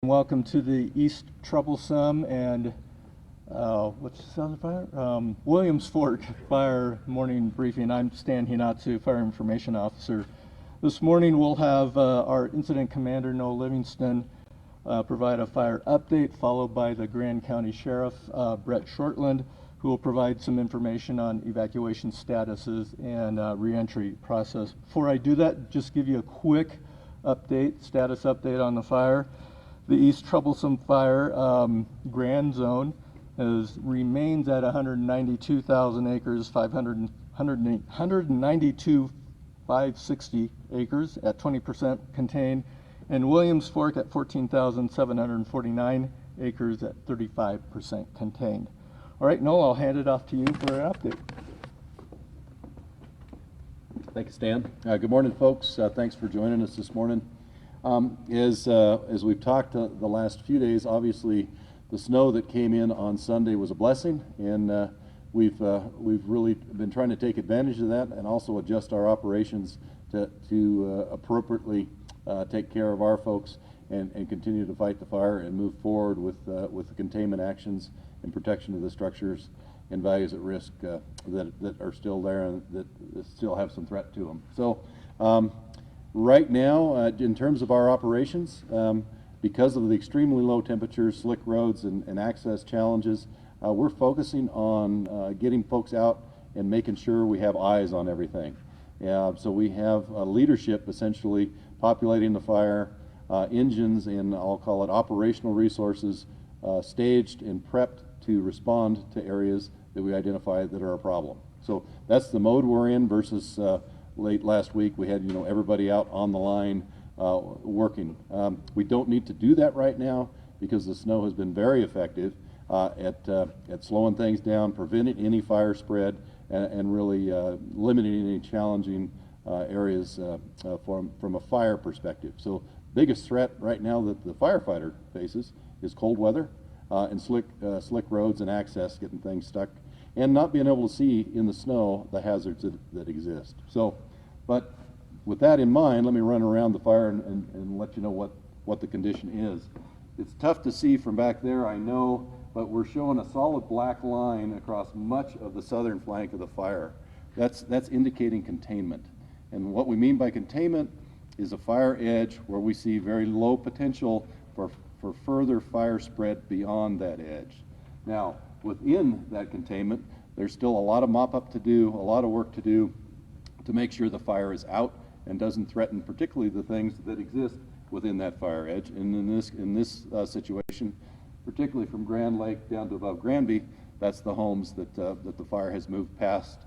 Welcome to the East Troublesome and what's the other fire? Williams Fork Fire Morning Briefing. I'm Stan Hinatsu, Fire Information Officer. This morning we'll have our Incident Commander, Noah Livingston, provide a fire update, followed by the Grand County Sheriff, Brett Shortland, who will provide some information on evacuation statuses and reentry process. Before I do that, just give you a quick status update on the fire. The East Troublesome Fire Grand Zone remains at 192,000 acres, 192,560 acres at 20% contained, and Williams Fork at 14,749 acres at 35% contained. All right, Noel, I'll hand it off to you for an update. Thank you, Stan. Good morning, folks. Thanks for joining us this morning. As we've talked the last few days, obviously the snow that came in on Sunday was a blessing, and we've really been trying to take advantage of that and also adjust our operations to appropriately take care of our folks and continue to fight the fire and move forward with the containment actions and protection of the structures and values at risk that are still there and that still have some threat to them. So. Right now, in terms of our operations, because of the extremely low temperatures, slick roads, and access challenges, we're focusing on getting folks out and making sure we have eyes on everything. So we have leadership essentially populating the fire, engines and I'll call it operational resources staged and prepped to respond to areas that we identify that are a problem. So that's the mode we're in versus late last week we had everybody out on the line working. We don't need to do that right now because the snow has been very effective at slowing things down, preventing any fire spread, and really limiting any challenging areas from a fire perspective. So biggest threat right now that the firefighter faces is cold weather and slick roads and access, getting things stuck, and not being able to see in the snow the hazards that exist. So, but with that in mind, let me run around the fire and let you know what the condition is. It's tough to see from back there, I know, but we're showing a solid black line across much of the southern flank of the fire. That's indicating containment. And what we mean by containment is a fire edge where we see very low potential for further fire spread beyond that edge. Now, within that containment, there's still a lot of mop-up to do, a lot of work to do to make sure the fire is out and doesn't threaten particularly the things that exist within that fire edge. And in this situation, particularly from Grand Lake down to above Granby, that's the homes that the fire has moved past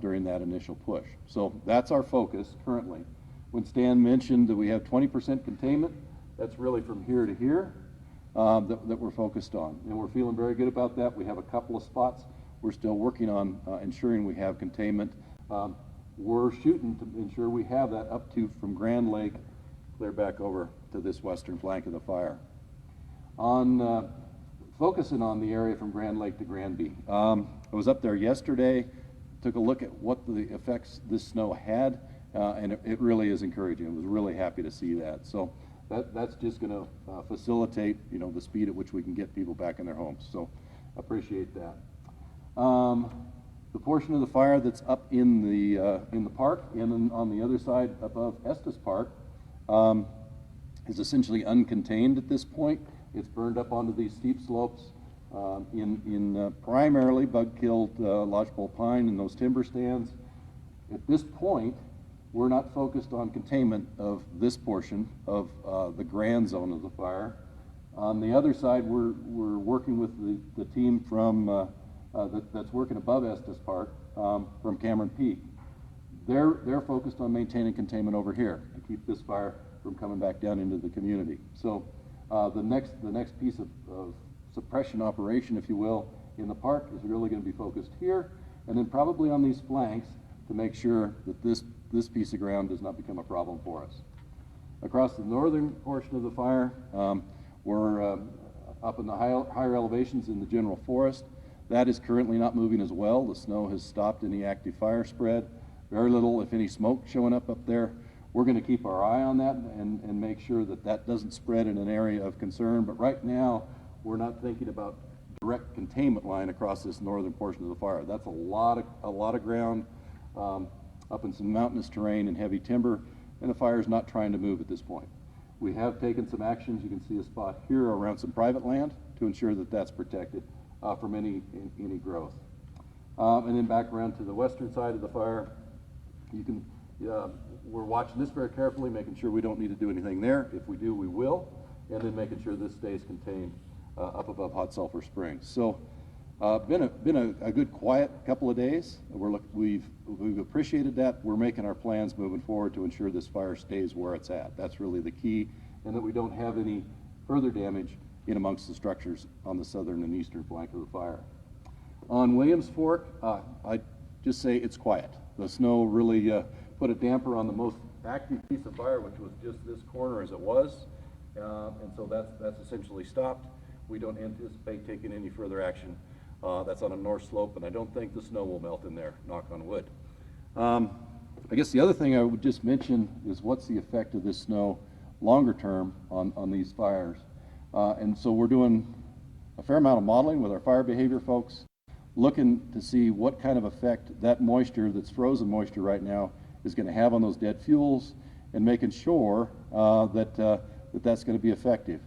during that initial push. So that's our focus currently. When Stan mentioned that we have 20% containment, that's really from here to here. That we're focused on, and we're feeling very good about that. We have a couple of spots we're still working on ensuring we have containment. We're shooting to ensure we have that up to from Grand Lake clear back over to this western flank of the fire. On focusing on the area from Grand Lake to Granby, I was up there yesterday, took a look at what the effects this snow had, and it really is encouraging. I was really happy to see that. So that's just going to facilitate, the speed at which we can get people back in their homes. So appreciate that. The portion of the fire that's up in the park and on the other side above Estes Park is essentially uncontained at this point. It's burned up onto these steep slopes in primarily bug-killed lodgepole pine in those timber stands. At this point, we're not focused on containment of this portion of the grand zone of the fire. On the other side, we're working with the team from that's working above Estes Park from Cameron Peak. They're focused on maintaining containment over here to keep this fire from coming back down into the community. So the next piece of suppression operation, if you will, in the park is really going to be focused here, and then probably on these flanks to make sure that this piece of ground does not become a problem for us. Across the northern portion of the fire, we're up in the higher elevations in the general forest. That is currently not moving as well. The snow has stopped any active fire spread. Very little, if any, smoke showing up there. we're going to keep our eye on that and make sure that that doesn't spread in an area of concern. But right now, we're not thinking about direct containment line across this northern portion of the fire. That's a lot of ground up in some mountainous terrain and heavy timber, and the fire is not trying to move at this point. We have taken some actions. You can see a spot here around some private land to ensure that that's protected from any growth. And then back around to the western side of the fire, you can, we're watching this very carefully, making sure we don't need to do anything there. If we do, we will, and then making sure this stays contained up above Hot Sulphur Springs. So been a good quiet couple of days. We've appreciated that. We're making our plans moving forward to ensure this fire stays where it's at. That's really the key, and that we don't have any further damage in amongst the structures on the southern and eastern flank of the fire. On Williams Fork, I just say it's quiet. The snow really put a damper on the most active piece of fire, which was just this corner as it was, and so that's essentially stopped. We don't anticipate taking any further action. That's on a north slope, and I don't think the snow will melt in there, knock on wood. I guess the other thing I would just mention is what's the effect of this snow longer term on these fires. And so we're doing a fair amount of modeling with our fire behavior folks, looking to see what kind of effect that moisture, that's frozen moisture right now, is going to have on those dead fuels, and making sure that's going to be effective.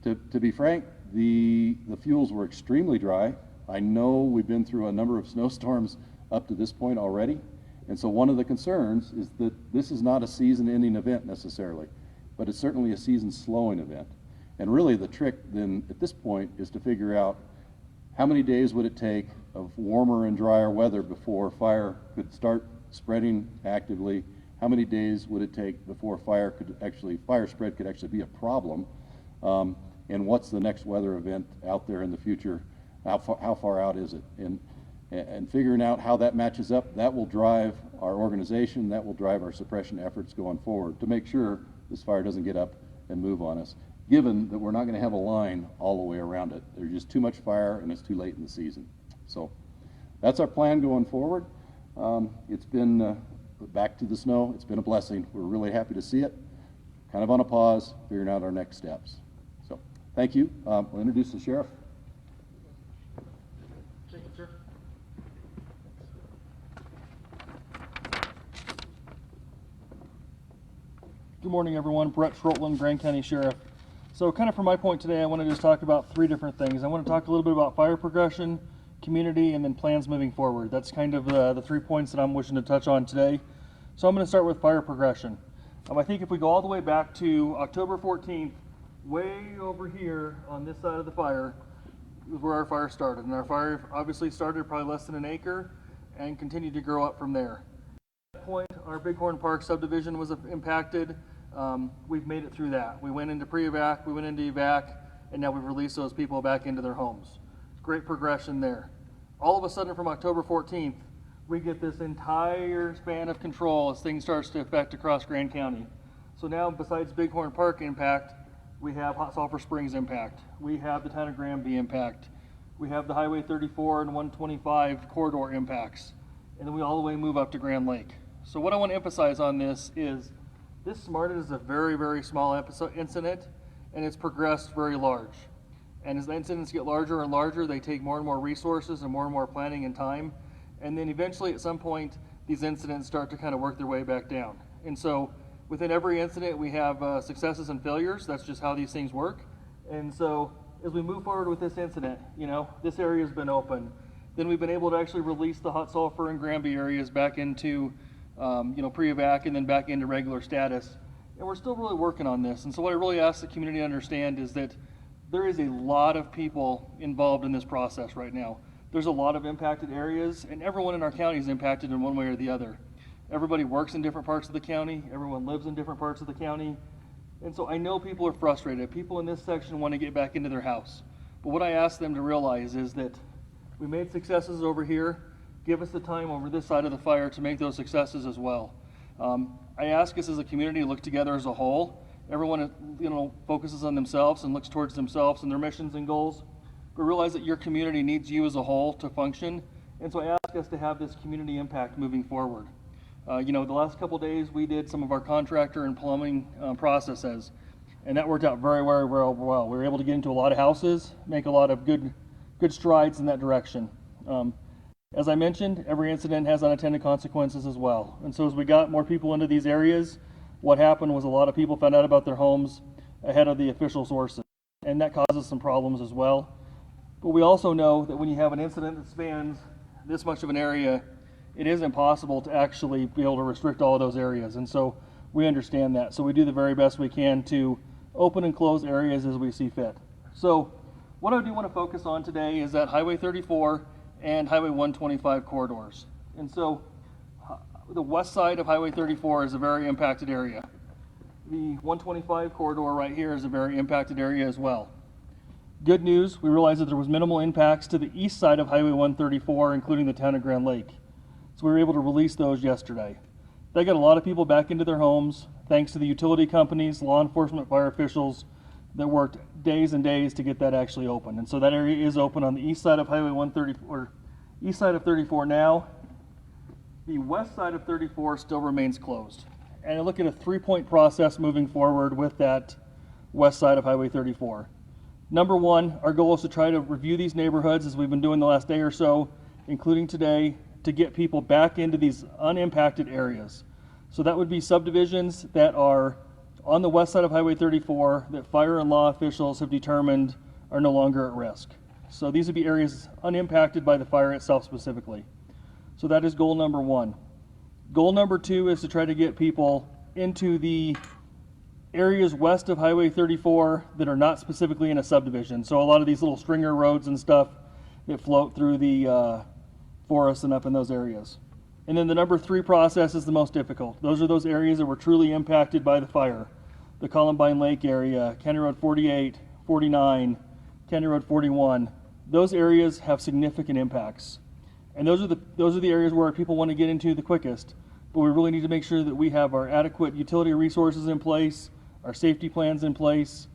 To be frank, the fuels were extremely dry. I know we've been through a number of snowstorms up to this point already, and so one of the concerns is that this is not a season-ending event necessarily, but it's certainly a season-slowing event. And really the trick then at this point is to figure out how many days would it take of warmer and drier weather before fire could start spreading actively. How many days would it take before fire spread could actually be a problem? And what's the next weather event out there in the future? How far out is it? And figuring out how that matches up, that will drive our organization, that will drive our suppression efforts going forward to make sure this fire doesn't get up and move on us, given that we're not going to have a line all the way around it. There's just too much fire and it's too late in the season. So that's our plan going forward. It's been, back to the snow, it's been a blessing. We're really happy to see it. Kind of on a pause, figuring out our next steps. So thank you. We'll introduce the sheriff. Thank you, sir. Good morning, everyone. Brett Troublesome, Grand County Sheriff. So kind of from my point today, I want to just talk about three different things. I want to talk a little bit about fire progression, community, and then plans moving forward. That's kind of the 3 points that I'm wishing to touch on today. So I'm going to start with fire progression. I think if we go all the way back to October 14th, way over here on this side of the fire is where our fire started. And our fire obviously started probably less than an acre and continued to grow up from there. At that point, our Bighorn Park subdivision was impacted. We've made it through that. We went into pre-evac, we went into evac, and now we've released those people back into their homes. Great progression there. All of a sudden from October 14th, we get this entire span of control as things starts to affect across Grand County. So now besides Bighorn Park impact, we have Hot Sulphur Springs impact. We have the town of Granby impact. We have the Highway 34 and 125 corridor impacts. And then we all the way move up to Grand Lake. So what I want to emphasize on this is this SMART is a very, very small incident, and it's progressed very large. And as the incidents get larger and larger, they take more and more resources and more planning and time. And then eventually at some point, these incidents start to kind of work their way back down. And so within every incident, we have successes and failures. That's just how these things work. And so as we move forward with this incident, this area has been open. Then we've been able to actually release the Hot Sulphur and Granby areas back into pre-evac and then back into regular status. And we're still really working on this. And so what I really ask the community to understand is that there is a lot of people involved in this process right now. There's a lot of impacted areas, and everyone in our county is impacted in one way or the other. Everybody works in different parts of the county. Everyone lives in different parts of the county. And so I know people are frustrated. People in this section want to get back into their house. But what I ask them to realize is that we made successes over here. Give us the time over this side of the fire to make those successes as well. I ask us as a community to look together as a whole. Everyone, focuses on themselves and looks towards themselves and their missions and goals, but realize that your community needs you as a whole to function. And so I ask us to have this community impact moving forward. The last couple days we did some of our contractor and plumbing processes, and that worked out very, very, very well. We were able to get into a lot of houses, make a lot of good strides in that direction. As I mentioned, every incident has unintended consequences as well. And so as we got more people into these areas, what happened was a lot of people found out about their homes ahead of the official sources, and that causes some problems as well. But we also know that when you have an incident that spans this much of an area, it is impossible to actually be able to restrict all of those areas. And so we understand that. So we do the very best we can to open and close areas as we see fit. So what I do want to focus on today is that Highway 34 and Highway 125 corridors. And so the west side of Highway 34 is a very impacted area. The 125 corridor right here is a very impacted area as well. Good news, we realized that there was minimal impacts to the east side of Highway 134, including the town of Grand Lake. So we were able to release those yesterday. That got a lot of people back into their homes, thanks to the utility companies, law enforcement, fire officials that worked days and days to get that actually open. And so that area is open on the east side of Highway 134, or east side of 34 now. The west side of 34 still remains closed. And I look at a 3-point process moving forward with that west side of Highway 34. Number one, our goal is to try to review these neighborhoods as we've been doing the last day or so, including today, to get people back into these unimpacted areas. So that would be subdivisions that are on the west side of Highway 34 that fire and law officials have determined are no longer at risk. So these would be areas unimpacted by the fire itself specifically. So that is goal number one. Goal number two is to try to get people into the areas west of Highway 34 that are not specifically in a subdivision. So a lot of these little stringer roads and stuff that float through the forests and up in those areas. And then the number three process is the most difficult. Those are those areas that were truly impacted by the fire. The Columbine Lake area, County Road 48, 49, County Road 41. Those areas have significant impacts. And those are the areas where people want to get into the quickest. But we really need to make sure that we have our adequate utility resources in place, our safety plans in place,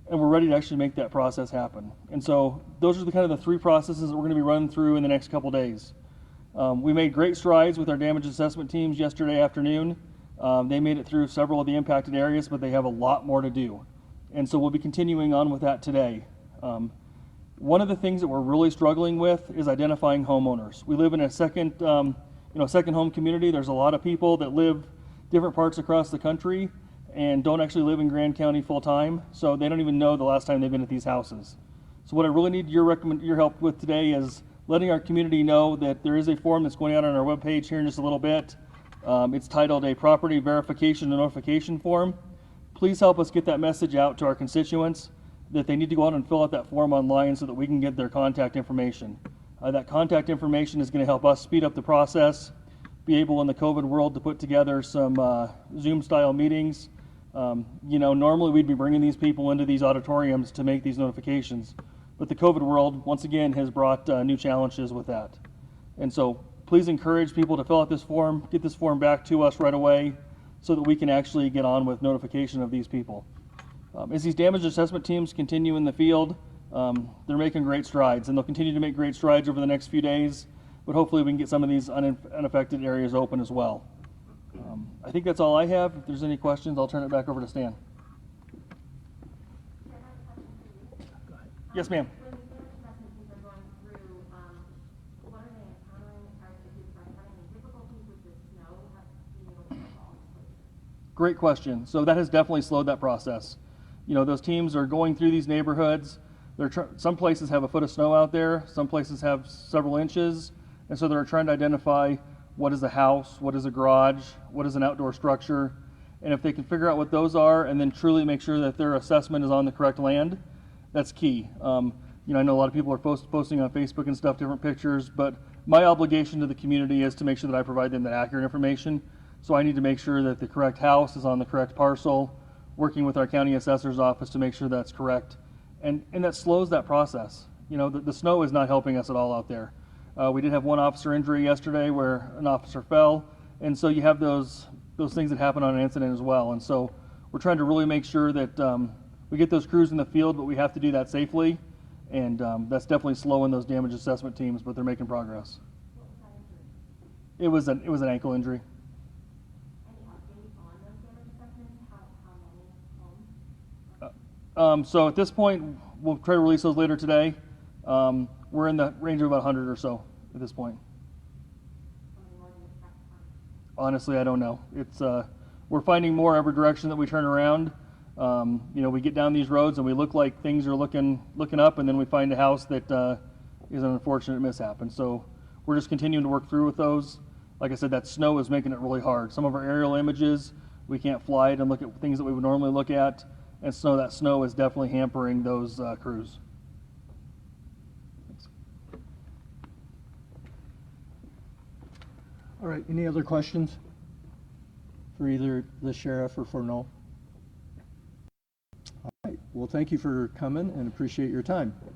and we're ready to actually make that process happen. And so those are the kind of the three processes that we're going to be running through in the next couple days. We made great strides with our damage assessment teams yesterday afternoon. They made it through several of the impacted areas, but they have a lot more to do. And so we'll be continuing on with that today. One of the things that we're really struggling with is identifying homeowners. We live in a second home community. There's a lot of people that live different parts across the country and don't actually live in Grand County full time, so they don't even know the last time they've been at these houses. So what I really need your help with today is letting our community know that there is a form that's going out on our webpage here in just a little bit. It's titled a Property Verification and Notification Form. Please help us get that message out to our constituents that they need to go out and fill out that form online so that we can get their contact information. That contact information is going to help us speed up the process, be able in the COVID world to put together some Zoom-style meetings. Normally we'd be bringing these people into these auditoriums to make these notifications, but the COVID world, once again, has brought new challenges with that. And so please encourage people to fill out this form, get this form back to us right away so that we can actually get on with notification of these people. As these damage assessment teams continue in the field, they're making great strides, and they'll continue to make great strides over the next few days, but hopefully we can get some of these unaffected areas open as well. I think that's all I have. If there's any questions, I'll turn it back over to Stan. Yes, ma'am. When the damage assessment teams are going through, what are they encountering? Are they having any difficulties with the snow being able to get all these places? Great question. So that has definitely slowed that process. Those teams are going through these neighborhoods. Some places have a foot of snow out there. Some places have several inches. And so they're trying to identify what is a house, what is a garage, what is an outdoor structure. And if they can figure out what those are and then truly make sure that their assessment is on the correct land, that's key. I know a lot of people are posting on Facebook and stuff, different pictures, but my obligation to the community is to make sure that I provide them that accurate information. So I need to make sure that the correct house is on the correct parcel, working with our county assessor's office to make sure that's correct. And that slows that process. The snow is not helping us at all out there. We did have one officer injury yesterday where an officer fell, and so you have those things that happen on an incident as well. And so we're trying to really make sure that we get those crews in the field, but we have to do that safely, and that's definitely slowing those damage assessment teams, but they're making progress. What was that injury? It was an ankle injury. So at this point, we'll try to release those later today. We're in the range of about 100 or so at this point. Honestly, I don't know. It's we're finding more every direction that we turn around. We get down these roads and we look like things are looking up, and then we find a house that is an unfortunate mishap. And so we're just continuing to work through with those. Like I said, that snow is making it really hard. Some of our aerial images, we can't fly it and look at things that we would normally look at, and that snow is definitely hampering those crews. Thanks. All right, any other questions for either the sheriff or for Noel? All right, well, thank you for coming and appreciate your time.